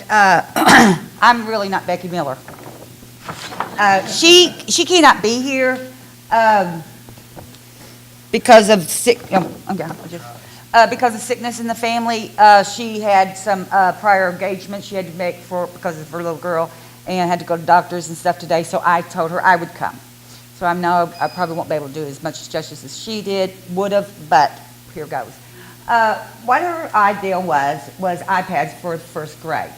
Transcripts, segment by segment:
And I'm really not Becky Miller. She cannot be here because of because of sickness in the family. She had some prior engagements she had to make because of her little girl, and had to go to doctors and stuff today. So I told her I would come. So I know I probably won't be able to do as much justice as she would have, but here goes. What her ideal was iPads for first grade.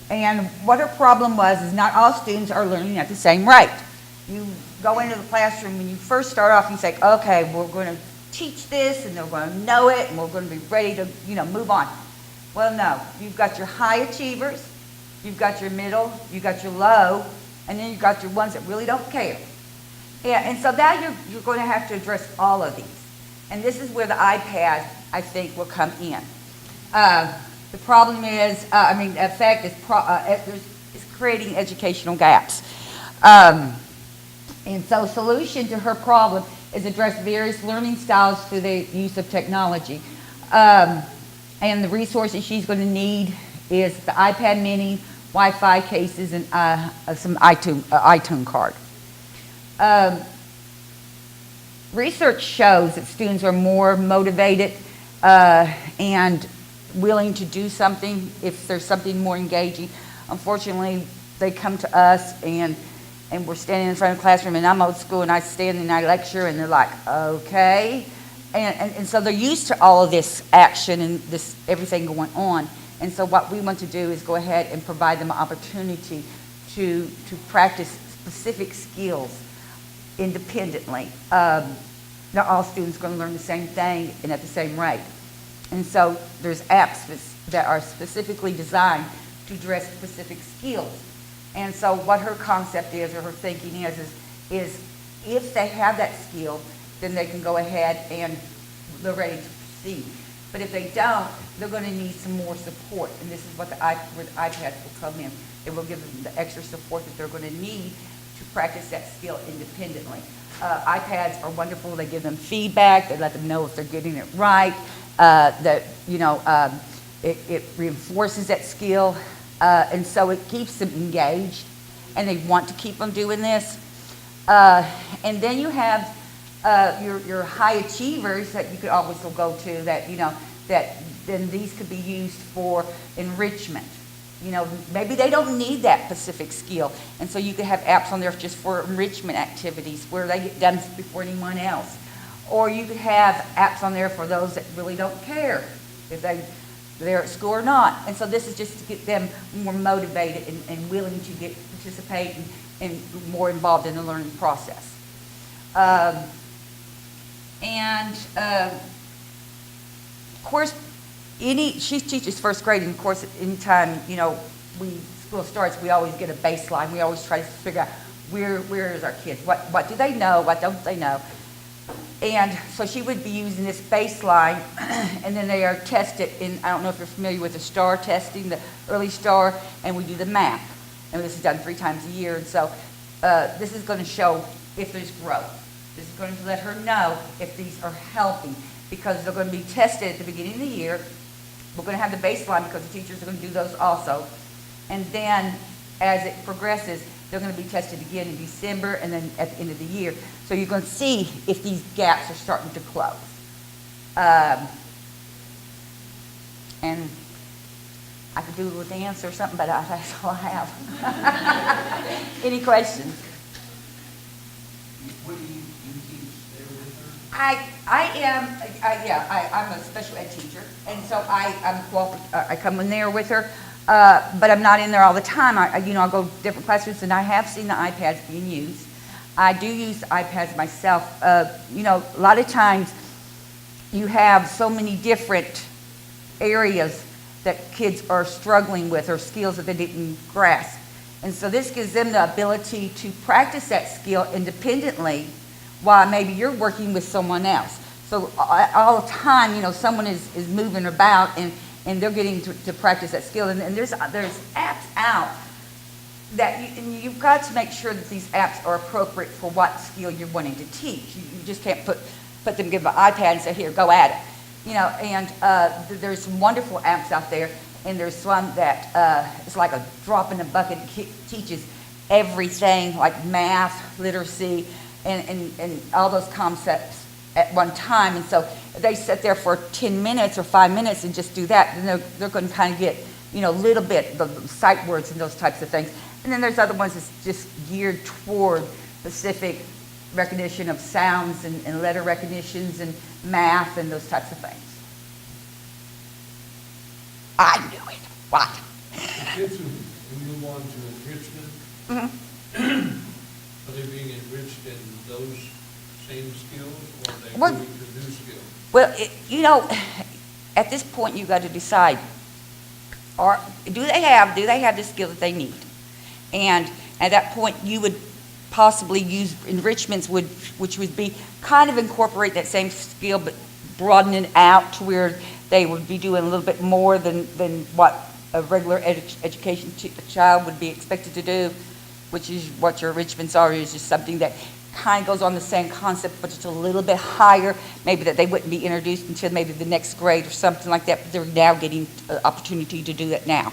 And what her problem was is not all students are learning at the same rate. You go into the classroom and you first start off and say, okay, we're going to teach this and they're going to know it and we're going to be ready to, move on. Well, no. You've got your high achievers, you've got your middle, you've got your low, and then you've got your ones that really don't care. Yeah, and so now you're going to have to address all of these. And this is where the iPad, I think, will come in. The problem is, the effect is it's creating educational gaps. And so solution to her problem is address various learning styles through the use of technology. And the resources she's going to need is the iPad mini, Wi-Fi cases, and some iTunes card. Research shows that students are more motivated and willing to do something if there's something more engaging. Unfortunately, they come to us and we're standing in front of the classroom, and I'm old school, and I stand and I lecture, and they're like, okay. And so they're used to all of this action and this everything going on. And so what we want to do is go ahead and provide them an opportunity to practice specific skills independently. Not all students are going to learn the same thing and at the same rate. And so there's apps that are specifically designed to address specific skills. And so what her concept is, or her thinking is if they have that skill, then they can go ahead and they're ready to proceed. But if they don't, they're going to need some more support. And this is where the iPads will come in. It will give them the extra support that they're going to need to practice that skill independently. iPads are wonderful. They give them feedback. They let them know if they're getting it right. It reinforces that skill. And so it keeps them engaged. And they want to keep them doing this. And then you have your high achievers that you could always go to that then these could be used for enrichment. Maybe they don't need that specific skill. And so you could have apps on there just for enrichment activities where they get done before anyone else. Or you could have apps on there for those that really don't care if they're at school or not. And so this is just to get them more motivated and willing to participate and more involved in the learning process. Of course, she teaches first grade, and of course, anytime school starts, we always get a baseline. We always try to figure out where is our kids, what do they know, what don't they know, and so she would be using this baseline, and then they are tested in. I don't know if you're familiar with the STAR testing, the early STAR, and we do the map, and this is done 3 times a year, and so this is going to show if there's growth. This is going to let her know if these are helping, because they're going to be tested at the beginning of the year. We're going to have the baseline because the teachers are going to do those also. And then as it progresses, they're going to be tested again in December and then at the end of the year. So you're going to see if these gaps are starting to close. And I could do a dance or something, but that's all I have. Any questions? What do you teach there with her? I'm a special ed teacher, and so I come in there with her, but I'm not in there all the time. I'll go to different classrooms, and I have seen the iPads being used. I do use the iPads myself. A lot of times you have so many different areas that kids are struggling with or skills that they didn't grasp. And so this gives them the ability to practice that skill independently while maybe you're working with someone else. So all the time, someone is moving about and they're getting to practice that skill. And there's apps out that you've got to make sure that these apps are appropriate for what skill you're wanting to teach. You just can't put them, give them an iPad and say, here, go at it. And there's some wonderful apps out there. and there's one that it's like a drop in the bucket. It teaches everything like math, literacy, and all those concepts at one time. And so they sit there for 10 minutes or 5 minutes and just do that. Then they're going to kind of get, a little bit the sight words and those types of things. And then there's other ones that's just geared toward specific recognition of sounds and letter recognitions and math and those types of things. I knew it. What? The kids who move on to enrichment, Mhm. are they being enriched in those same skills, or are they Well- moving to new skills? Well, at this point, you've got to decide, do they have the skill that they need? And at that point, you would possibly use enrichments, which would be kind of incorporate that same skill, but broaden it out to where they would be doing a little bit more than what a regular education child would be expected to do, which is what your enrichments are, is just something that kind of goes on the same concept, but it's a little bit higher, maybe that they wouldn't be introduced until maybe the next grade or something like that, but they're now getting an opportunity to do that now.